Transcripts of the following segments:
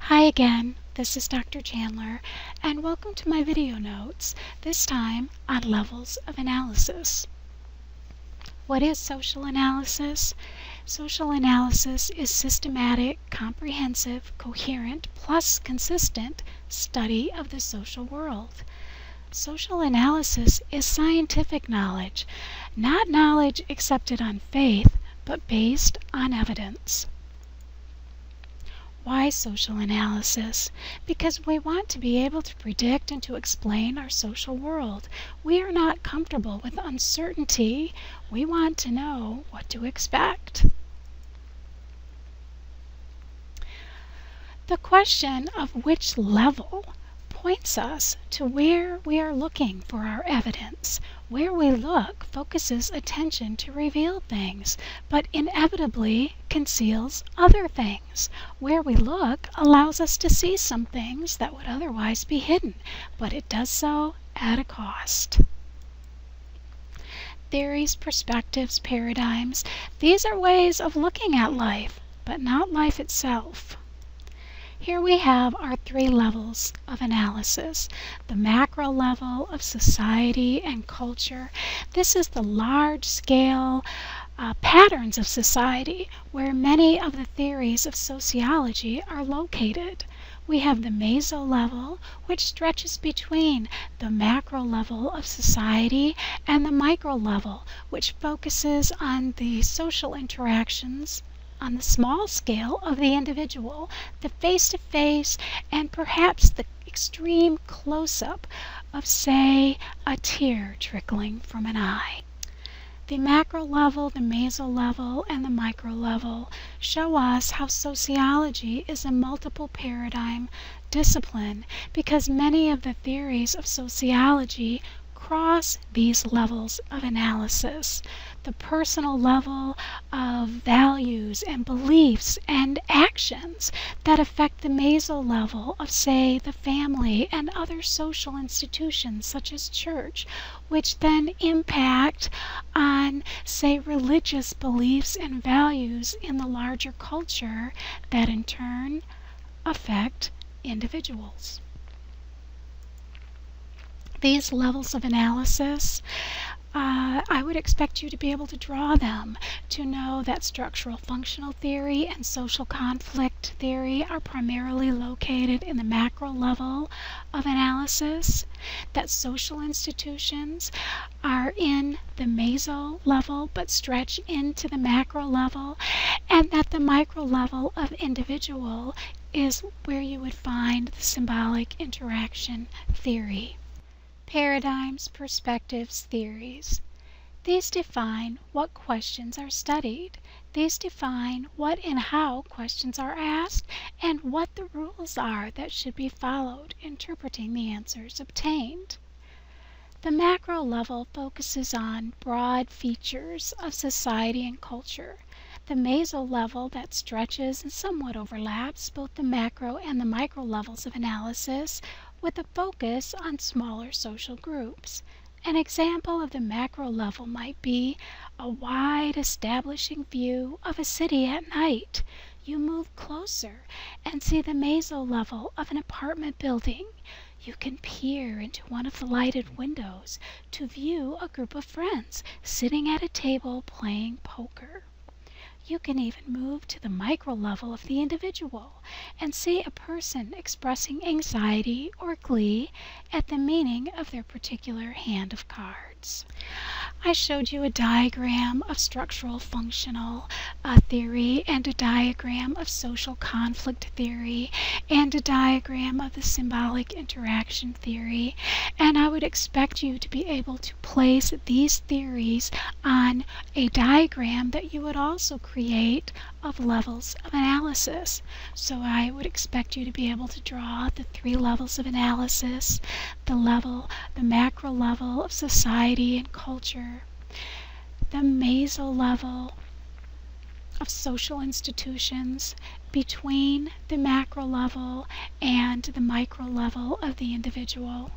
Hi again, this is Dr. Chandler, and welcome to my video notes, this time on levels of analysis. What is social analysis? Social analysis is systematic, comprehensive, coherent, plus consistent study of the social world. Social analysis is scientific knowledge, not knowledge accepted on faith, but based on evidence. Why social analysis? Because we want to be able to predict and to explain our social world. We are not comfortable with uncertainty. We want to know what to expect. The question of which level points us to where we are looking for our evidence. Where we look focuses attention to reveal things, but inevitably conceals other things. Where we look allows us to see some things that would otherwise be hidden, but it does so at a cost. Theories, perspectives, paradigms, these are ways of looking at life, but not life itself. Here we have our three levels of analysis. The macro level of society and culture. This is the large-scale patterns of society where many of the theories of sociology are located. We have the meso level, which stretches between the macro level of society and the micro level, which focuses on the social interactions on the small scale of the individual, the face-to-face, and perhaps the extreme close-up of, say, a tear trickling from an eye. The macro level, the meso level, and the micro level show us how sociology is a multiple paradigm discipline because many of the theories of sociology cross these levels of analysis. The personal level of values and beliefs and actions that affect the meso level of, say, the family and other social institutions such as church, which then impact on, say, religious beliefs and values in the larger culture that in turn affect individuals. These levels of analysis, I would expect you to be able to draw them, to know that structural functional theory and social conflict theory are primarily located in the macro level of analysis, that social institutions are in the meso level but stretch into the macro level, and that the micro level of individual is where you would find the symbolic interaction theory. Paradigms, perspectives, theories. These define what questions are studied. These define what and how questions are asked and what the rules are that should be followed interpreting the answers obtained. The macro level focuses on broad features of society and culture. The meso level that stretches and somewhat overlaps both the macro and the micro levels of analysis with a focus on smaller social groups. An example of the macro level might be a wide establishing view of a city at night. You move closer and see the meso level of an apartment building. You can peer into one of the lighted windows to view a group of friends sitting at a table playing poker. You can even move to the micro level of the individual and see a person expressing anxiety or glee at the meaning of their particular hand of cards. I showed you a diagram of structural functional theory and a diagram of social conflict theory and a diagram of the symbolic interaction theory, and I would expect you to be able to place these theories on a diagram that you would also create of levels of analysis. So I would expect you to be able to draw the three levels of analysis, the macro level of society and culture, the meso level of social institutions between the macro level and the micro level of the individual,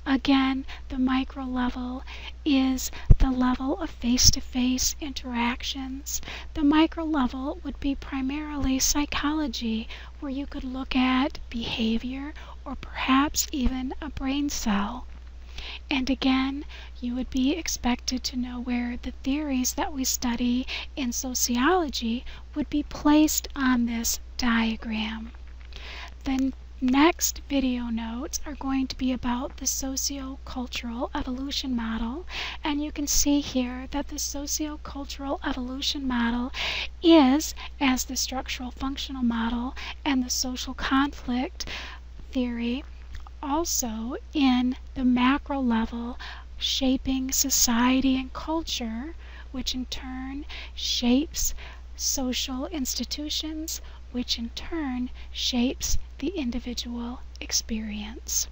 Again, the micro level is the level of face-to-face interactions. The micro level would be primarily psychology, where you could look at behavior or perhaps even a brain cell. And again, you would be expected to know where the theories that we study in sociology would be placed on this diagram. The next video notes are going to be about the socio-cultural evolution model, and you can see here that the socio-cultural evolution model is, as the structural functional model and the social conflict theory, also in the macro level, shaping society and culture, which in turn shapes social institutions, which in turn shapes the individual experience.